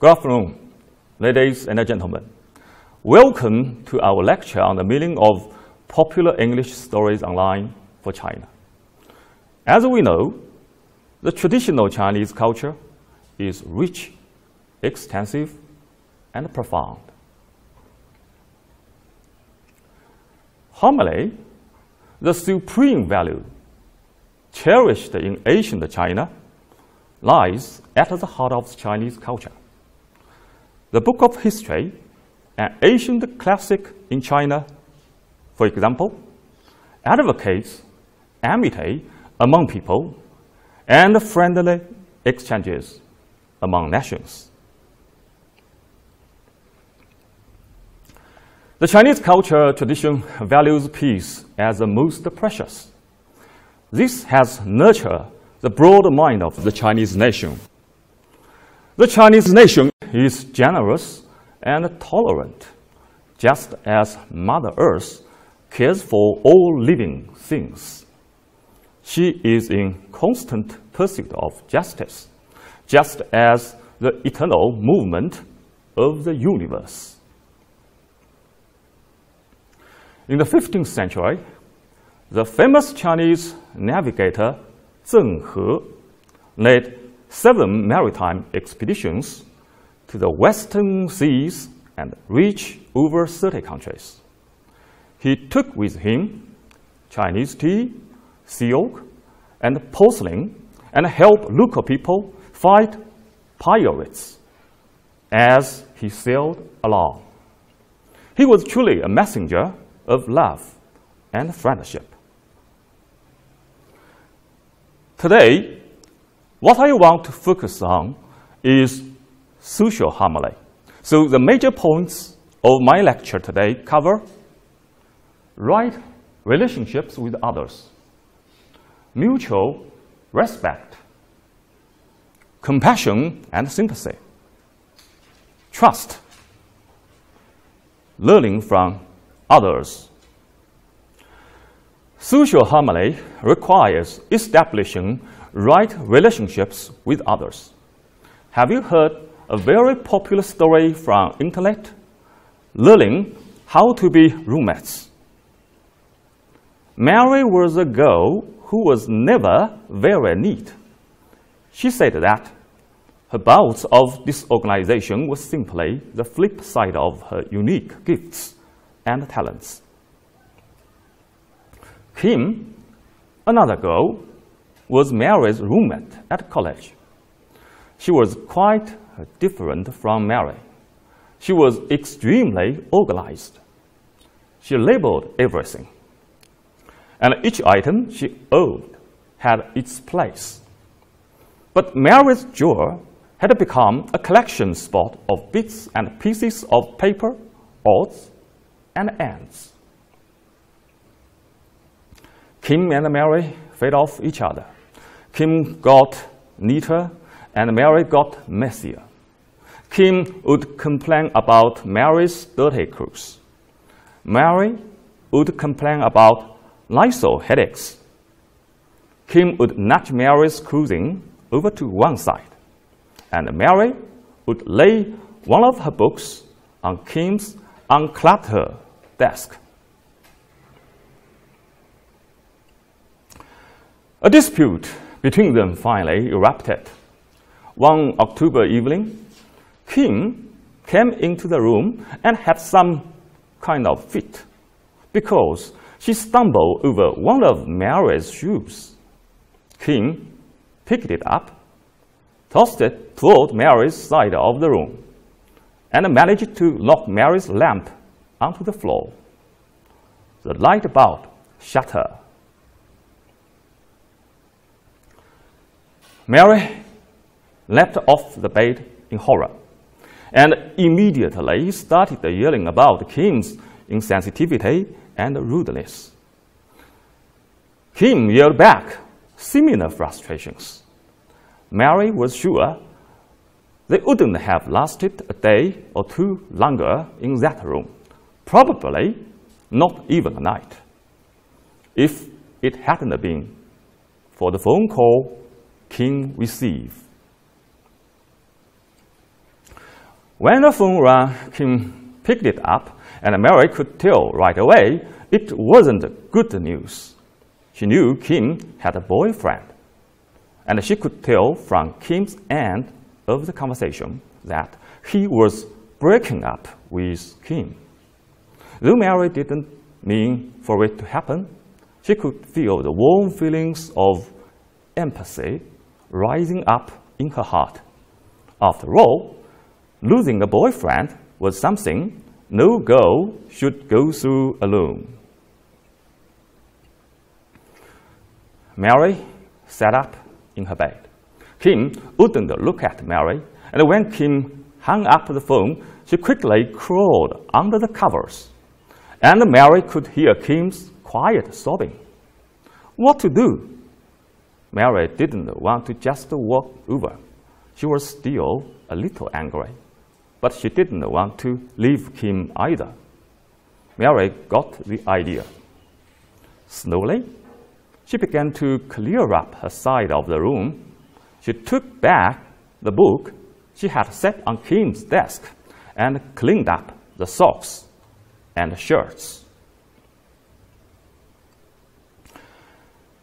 Good afternoon, ladies and gentlemen. Welcome to our lecture on the meaning of popular English stories online for China. As we know, the traditional Chinese culture is rich, extensive, and profound. Homily, the supreme value cherished in ancient China, lies at the heart of Chinese culture. The Book of History, an ancient classic in China, for example, advocates amity among people and friendly exchanges among nations. The Chinese culture tradition values peace as the most precious. This has nurtured the broad mind of the Chinese nation. The Chinese nation is generous and tolerant, just as Mother Earth cares for all living things. She is in constant pursuit of justice, just as the eternal movement of the universe. In the 15th century, the famous Chinese navigator Zheng He led 7 maritime expeditions to the western seas and reached over 30 countries. He took with him Chinese tea, silk, and porcelain, and helped local people fight pirates as he sailed along. He was truly a messenger of love and friendship. Today, what I want to focus on is social harmony. So the major points of my lecture today cover right relationships with others, mutual respect, compassion and sympathy, trust, learning from others. Social harmony requires establishing right relationships with others. Have you heard a very popular story from internet? Learning how to be roommates. Mary was a girl who was never very neat. She said that her bouts of disorganization was simply the flip side of her unique gifts and talents. Kim, another girl, was Mary's roommate at college. She was quite different from Mary. She was extremely organized. She labeled everything, and each item she owned had its place. But Mary's drawer had become a collection spot of bits and pieces of paper, odds, and ends. Kim and Mary fed off each other. Kim got neater and Mary got messier. Kim would complain about Mary's dirty clothes. Mary would complain about Lysol headaches. Kim would nudge Mary's clothing over to one side, and Mary would lay one of her books on Kim's uncluttered desk. A dispute between them finally erupted. One October evening, Kim came into the room and had some kind of fit because she stumbled over one of Mary's shoes. Kim picked it up, tossed it toward Mary's side of the room, and managed to knock Mary's lamp onto the floor. The light bulb shattered. Mary leapt off the bed in horror and immediately started yelling about Kim's insensitivity and rudeness. Kim yelled back similar frustrations. Mary was sure they wouldn't have lasted a day or two longer in that room, probably not even a night, if it hadn't been for the phone call Kim received. When the phone rang, Kim picked it up, and Mary could tell right away it wasn't good news. She knew Kim had a boyfriend, and she could tell from Kim's end of the conversation that he was breaking up with Kim. Though Mary didn't mean for it to happen, she could feel the warm feelings of empathy rising up in her heart. After all, losing a boyfriend was something no girl should go through alone. Mary sat up in her bed. Kim wouldn't look at Mary, and when Kim hung up the phone, she quickly crawled under the covers. And Mary could hear Kim's quiet sobbing. What to do? Mary didn't want to just walk over. She was still a little angry, but she didn't want to leave Kim either. Mary got the idea. Slowly, she began to clear up her side of the room. She took back the book she had set on Kim's desk and cleaned up the socks and shirts.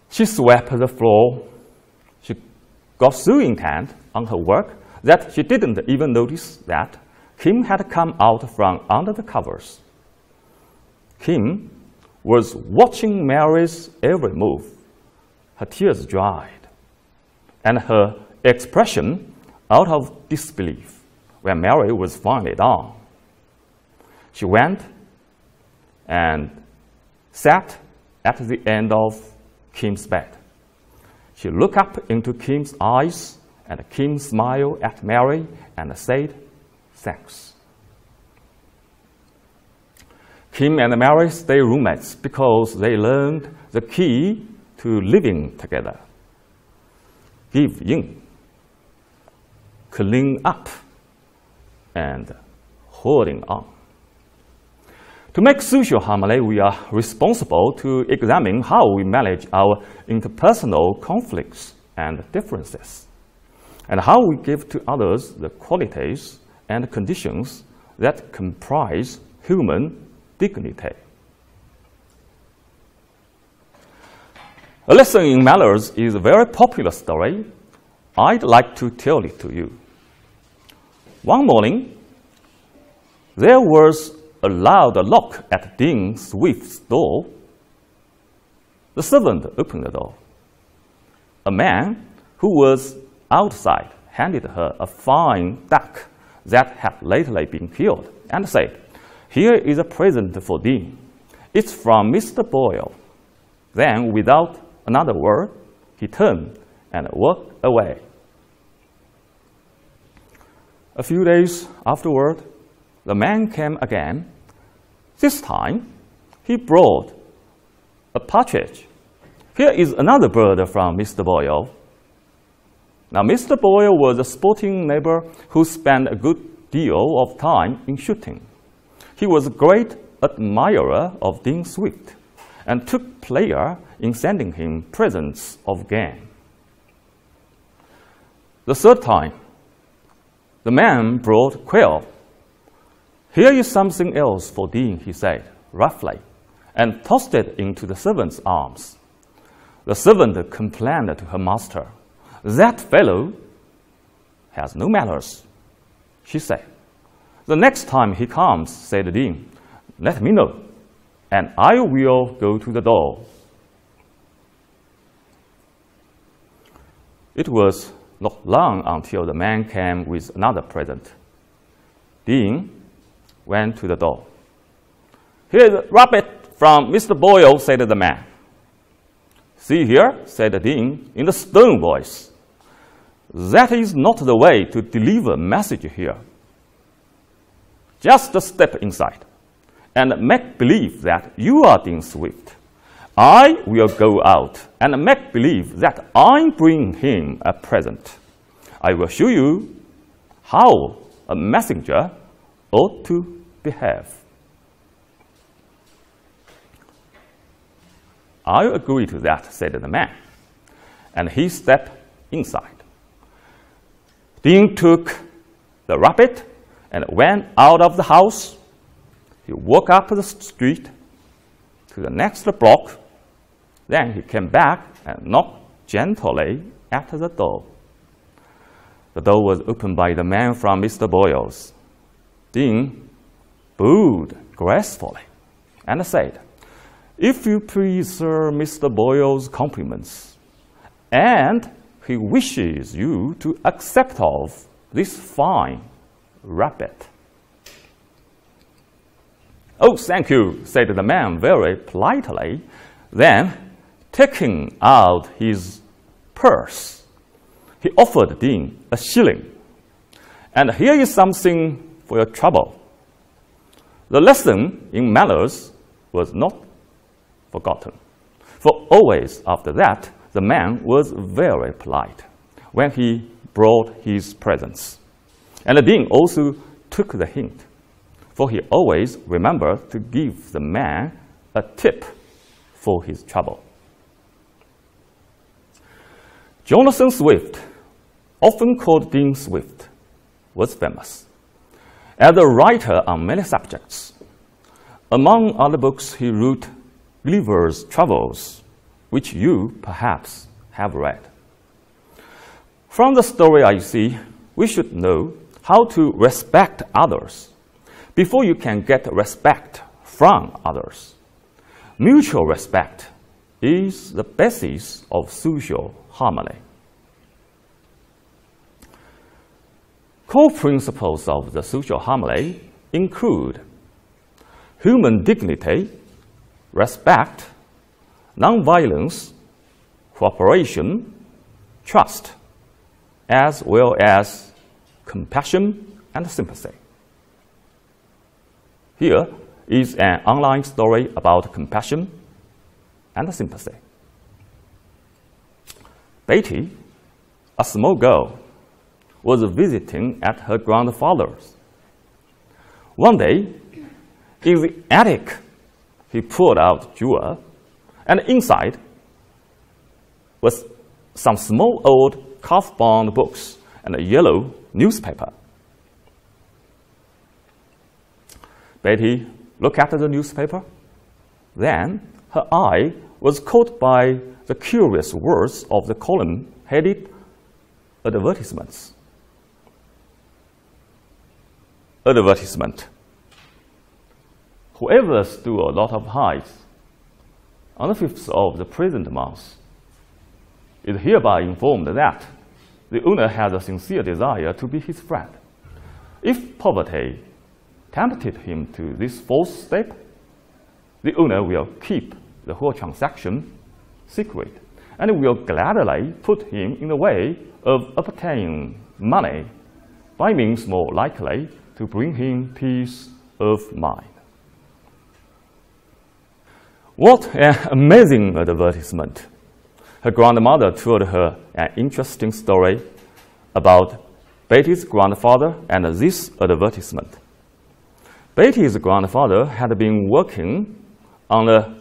She swept the floor. She got so intent on her work that she didn't even notice that Kim had come out from under the covers. Kim was watching Mary's every move. Her tears dried, and her expression out of disbelief when Mary was finally done. She went and sat at the end of Kim's bed. She looked up into Kim's eyes, and Kim smiled at Mary and said, "Thanks." Kim and Mary stay roommates because they learned the key to living together. Give in, clean up, and holding on. To make social harmony, we are responsible to examine how we manage our interpersonal conflicts and differences, and how we give to others the qualities and conditions that comprise human dignity. A lesson in manners is a very popular story. I'd like to tell it to you. One morning, there was a loud knock at Dean Swift's door. The servant opened the door. A man who was outside handed her a fine duck that had lately been killed and said, "Here is a present for Dean. It's from Mr. Boyle." Then, without another word, he turned and walked away. A few days afterward, the man came again. This time, he brought a partridge. "Here is another bird from Mr. Boyle." Now, Mr. Boyle was a sporting neighbor who spent a good deal of time in shooting. He was a great admirer of Dean Swift and took pleasure in sending him presents of game. The third time, the man brought quail. "Here is something else for Dean," he said roughly, and tossed it into the servant's arms. The servant complained to her master. "That fellow has no manners," she said. "The next time he comes," said Dean, "let me know, and I will go to the door." It was not long until the man came with another present. Dean went to the door. "Here's a rabbit from Mr. Boyle," said the man. "See here," said Dean in a stern voice. "That is not the way to deliver a message here. Just step inside and make believe that you are Dean Swift. I will go out and make believe that I bring him a present. I will show you how a messenger ought to behave." "I agree to that," said the man, and he stepped inside. Dean took the rabbit and went out of the house. He walked up the street to the next block. Then he came back and knocked gently at the door. The door was opened by the man from Mr. Boyle's. Dean bowed gracefully and said, "If you please, sir, Mr. Boyle's compliments, and he wishes you to accept of this fine rabbit." "Oh, thank you," said the man very politely. Then, taking out his purse, he offered Dean a shilling. "And here is something for your trouble." The lesson in manners was not forgotten, for always after that, the man was very polite when he brought his presents. And the Dean also took the hint, for he always remembered to give the man a tip for his trouble. Jonathan Swift, often called Dean Swift, was famous as a writer on many subjects. Among other books, he wrote Gulliver's Travels, which you perhaps have read. From the story I see, we should know how to respect others before you can get respect from others. Mutual respect is the basis of social harmony. Core principles of the social harmony include human dignity, respect, nonviolence, cooperation, trust, as well as compassion and sympathy. Here is an online story about compassion and sympathy. Betty, a small girl, was visiting at her grandfather's. One day, in the attic, he pulled out a drawer, and inside was some small old calf-bound books and a yellow newspaper. Betty looked at the newspaper. Then her eye was caught by the curious words of the column headed "Advertisements." Advertisement. Whoever stole a lot of hides on the 5th of the present month is hereby informed that the owner has a sincere desire to be his friend. If poverty tempted him to this false step, the owner will keep the whole transaction secret and will gladly put him in the way of obtaining money by means more likely to bring him peace of mind. What an amazing advertisement! Her grandmother told her an interesting story about Betty's grandfather and this advertisement. Betty's grandfather had been working on a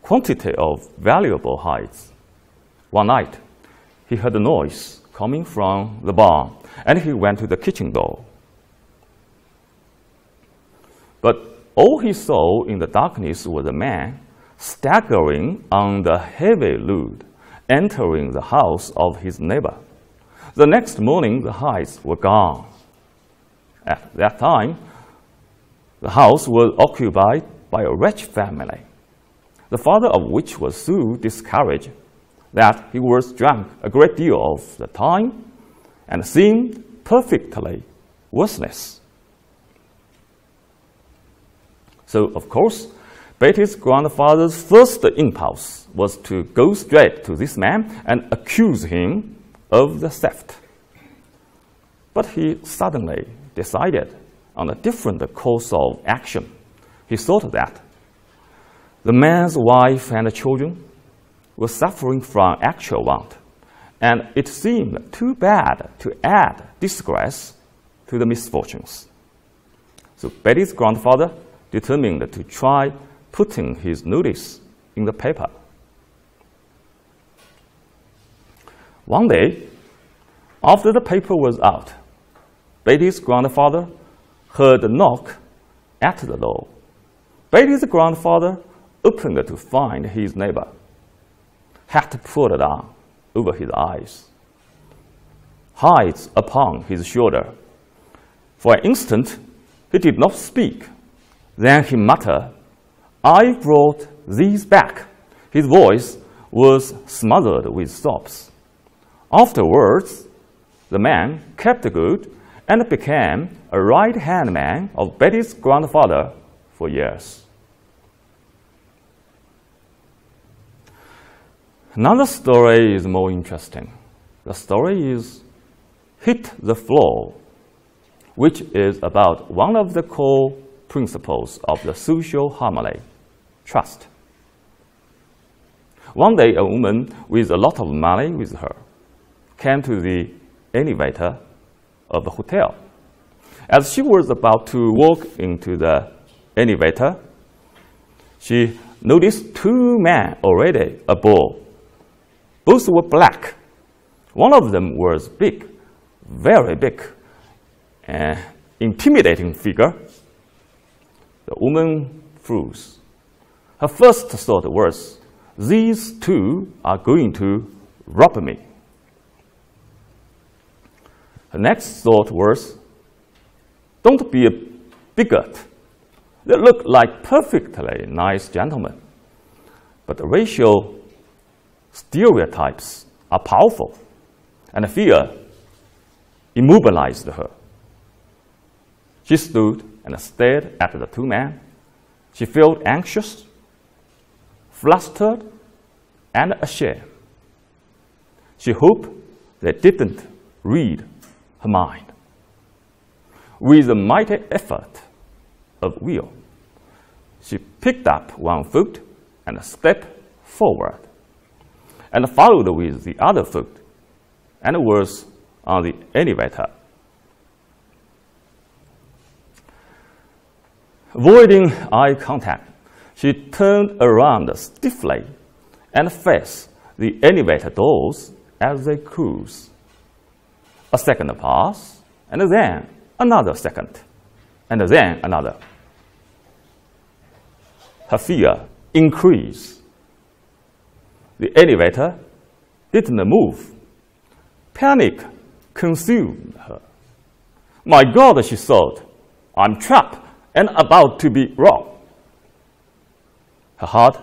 quantity of valuable hides. One night, he heard a noise coming from the barn, and he went to the kitchen door. But all he saw in the darkness was a man staggering on the heavy load, entering the house of his neighbor. The next morning, the hides were gone. At that time, the house was occupied by a rich family, the father of which was so discouraged that he was drunk a great deal of the time and seemed perfectly worthless. So, of course, Betty's grandfather's first impulse was to go straight to this man and accuse him of the theft. But he suddenly decided on a different course of action. He thought that the man's wife and children were suffering from actual want, and it seemed too bad to add disgrace to the misfortunes. So Betty's grandfather determined to try putting his notice in the paper. One day, after the paper was out, Betty's grandfather heard a knock at the door. Betty's grandfather opened to find his neighbor, hat pulled down over his eyes, hides upon his shoulder. For an instant, he did not speak. Then he muttered, "I brought these back." His voice was smothered with sobs. Afterwards, the man kept good and became a right-hand man of Betty's grandfather for years. Another story is more interesting. The story is Hit the Floor, which is about one of the core principles of the social harmony, trust. One day, a woman with a lot of money with her came to the elevator of the hotel. As she was about to walk into the elevator, she noticed two men already above. Both were black. One of them was big, very big, an intimidating figure. The woman froze. Her first thought was, "These two are going to rob me." Her next thought was, "Don't be a bigot. They look like perfectly nice gentlemen." But the racial stereotypes are powerful, and fear immobilized her. She stood and stared at the two men. She felt anxious, flustered, and ashamed. She hoped they didn't read her mind. With a mighty effort of will, she picked up one foot and stepped forward, and followed with the other foot, and was on the elevator. Avoiding eye contact, she turned around stiffly and faced the elevator doors as they closed. A second passed, and then another second, and then another. Her fear increased. The elevator didn't move. Panic consumed her. "My God," she thought, "I'm trapped and about to be robbed." Her heart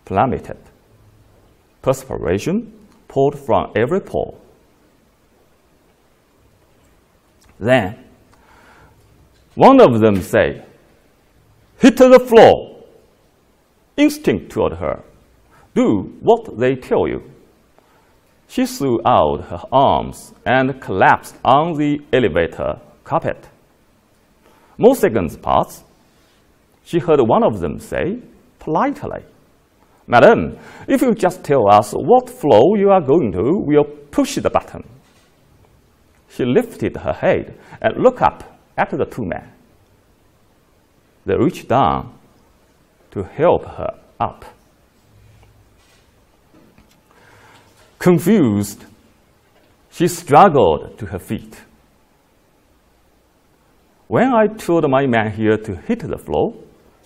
plummeted. Perspiration poured from every pore. Then, one of them said, "Hit the floor." Instinct told her, "Do what they tell you." She threw out her arms and collapsed on the elevator carpet. More seconds passed. She heard one of them say politely, "Madam, if you just tell us what floor you are going to, we'll push the button." She lifted her head and looked up at the two men. They reached down to help her up. Confused, she struggled to her feet. "When I told my man here to hit the floor,"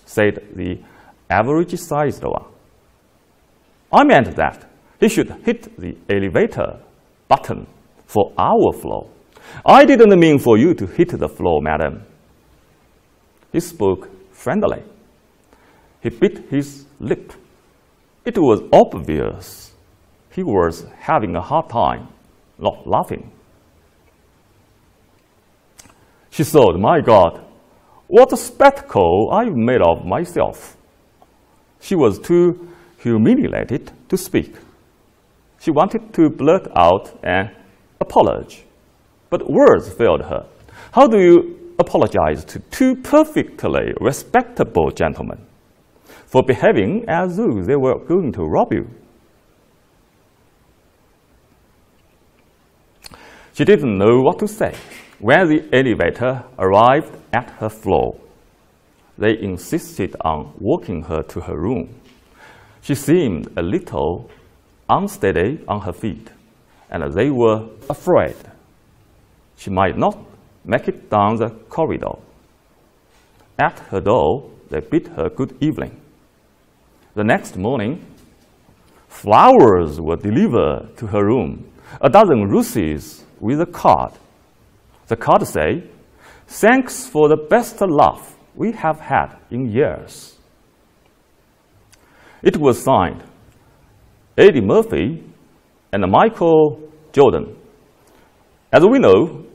said the average-sized one, "I meant that he should hit the elevator button for our floor. I didn't mean for you to hit the floor, madam." He spoke friendly. He bit his lip. It was obvious he was having a hard time not laughing. She thought, "My God, what a spectacle I've made of myself." She was too humiliated to speak. She wanted to blurt out an apology, but words failed her. How do you apologize to two perfectly respectable gentlemen for behaving as though they were going to rob you? She didn't know what to say. When the elevator arrived at her floor, they insisted on walking her to her room. She seemed a little unsteady on her feet, and they were afraid she might not make it down the corridor. At her door, they bid her good evening. The next morning, flowers were delivered to her room, a dozen roses with a card. The card said, "Thanks for the best laugh we have had in years." It was signed Eddie Murphy and Michael Jordan. As we know,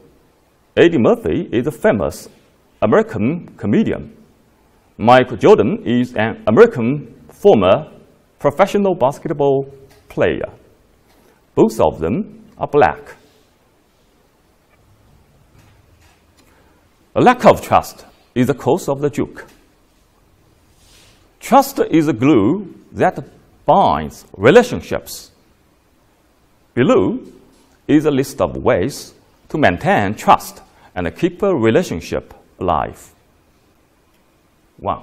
Eddie Murphy is a famous American comedian. Michael Jordan is an American former professional basketball player. Both of them are black. A lack of trust is the cause of the joke. Trust is a glue that binds relationships. Below is a list of ways to maintain trust and keep a relationship alive. 1.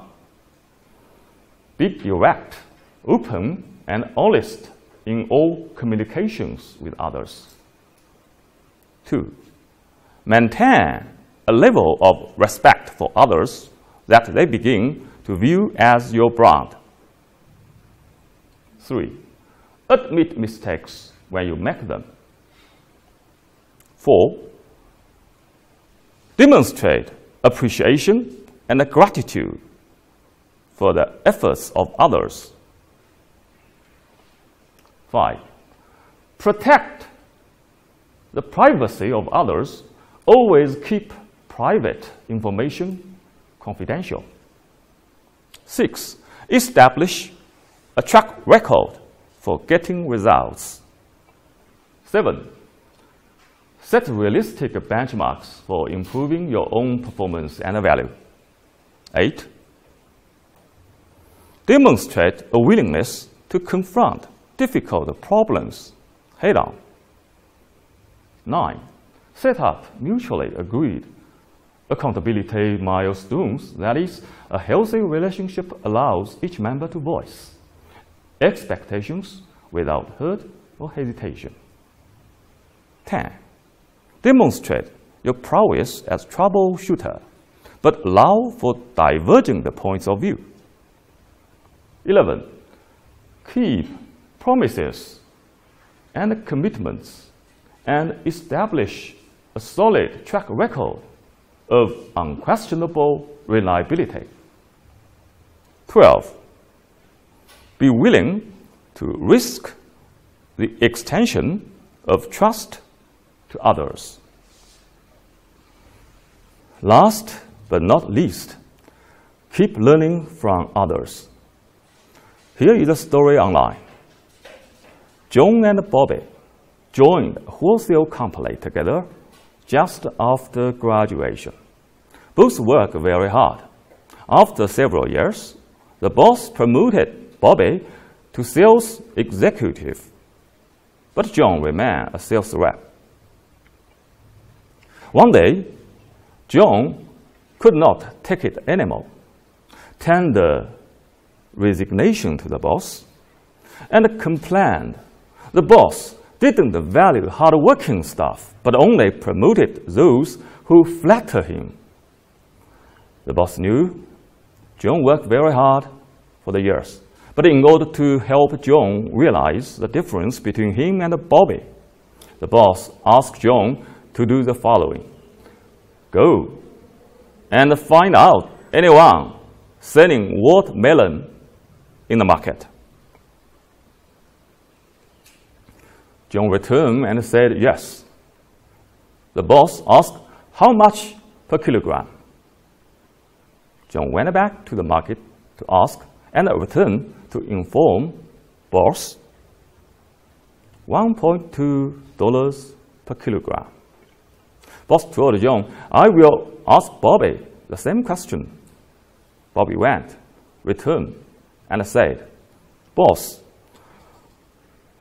Be direct, open, and honest in all communications with others. 2. Maintain a level of respect for others that they begin to view as your brand. 3. Admit mistakes when you make them. 4. Demonstrate appreciation and gratitude for the efforts of others. 5. Protect the privacy of others. Always keep private information confidential. 6. Establish a track record for getting results. 7. Set realistic benchmarks for improving your own performance and value. 8. Demonstrate a willingness to confront difficult problems head-on. 9. Set up mutually agreed accountability milestones. That is, a healthy relationship allows each member to voice expectations without hurt or hesitation. 10. Demonstrate your prowess as troubleshooter, but allow for diverging the points of view. 11. Keep promises and commitments and establish a solid track record of unquestionable reliability. 12. Be willing to risk the extension of trust to others. Last but not least, keep learning from others. Here is a story online. John and Bobby joined a wholesale company together just after graduation. Both worked very hard. After several years, the boss promoted Bobby to sales executive, but John remained a sales rep. One day, John could not take it anymore, tendered resignation to the boss, and complained the boss didn't value hard-working staff, but only promoted those who flattered him. The boss knew John worked very hard for the years, but in order to help John realize the difference between him and Bobby, the boss asked John to do the following. Go and find out anyone selling watermelon in the market. John returned and said yes. The boss asked how much per kilogram. John went back to the market to ask and returned to inform boss $1.2 per kilogram. Boss told John, I will ask Bobby the same question. Bobby went, returned, and said, Boss,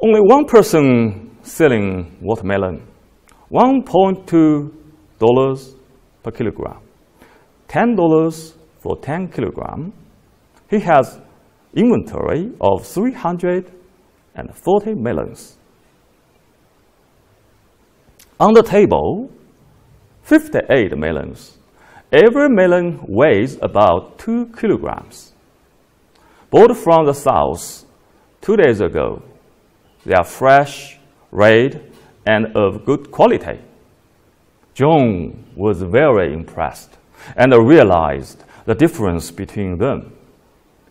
only one person selling watermelon, $1.2 per kilogram, $10 for 10 kilogram. He has inventory of 340 melons. On the table, 58 melons. Every melon weighs about 2 kilograms. Bought from the south 2 days ago. They are fresh, red, and of good quality. John was very impressed and realized the difference between them.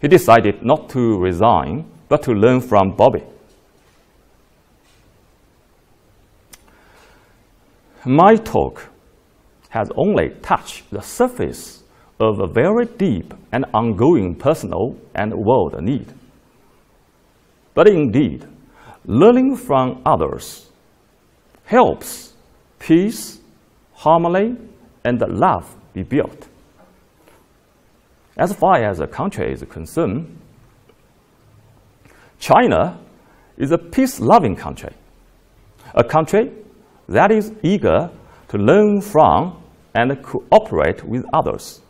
He decided not to resign, but to learn from Bobby. My talk has only touched the surface of a very deep and ongoing personal and world need. But indeed, learning from others helps peace, harmony, and love be built. As far as the country is concerned, China is a peace-loving country, a country that is eager to learn from and cooperate with others.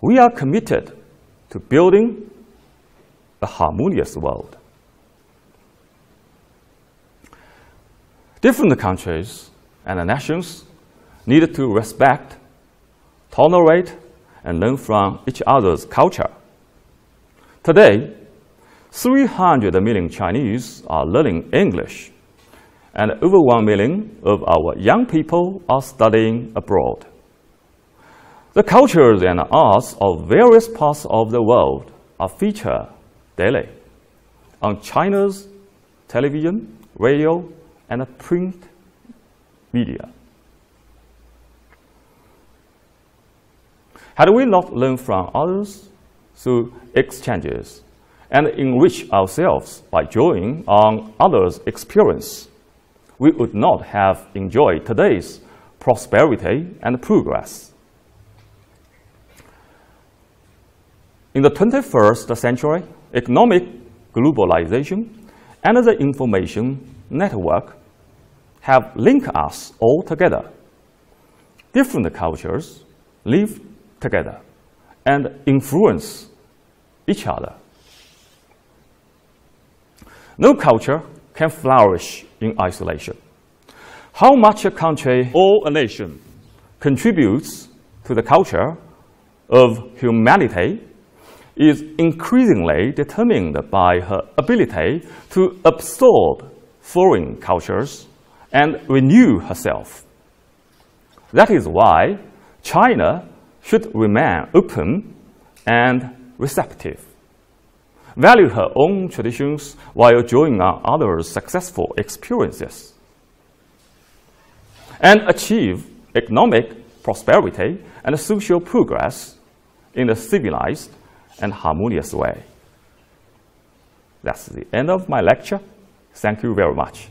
We are committed to building a harmonious world. Different countries and nations need to respect, tolerate, and learn from each other's culture. Today, 300 million Chinese are learning English, and over 1 million of our young people are studying abroad. The cultures and arts of various parts of the world are featured daily on China's television, radio, and print media. Had we not learned from others through exchanges and enrich ourselves by drawing on others' experience, we would not have enjoyed today's prosperity and progress. In the 21st century, economic globalization and the information network have linked us all together. Different cultures live together and influence each other. No culture can flourish in isolation. How much a country or a nation contributes to the culture of humanity is increasingly determined by her ability to absorb foreign cultures and renew herself. That is why China should remain open and receptive, value her own traditions while drawing on others' successful experiences, and achieve economic prosperity and social progress in a civilized and harmonious way. That's the end of my lecture. Thank you very much.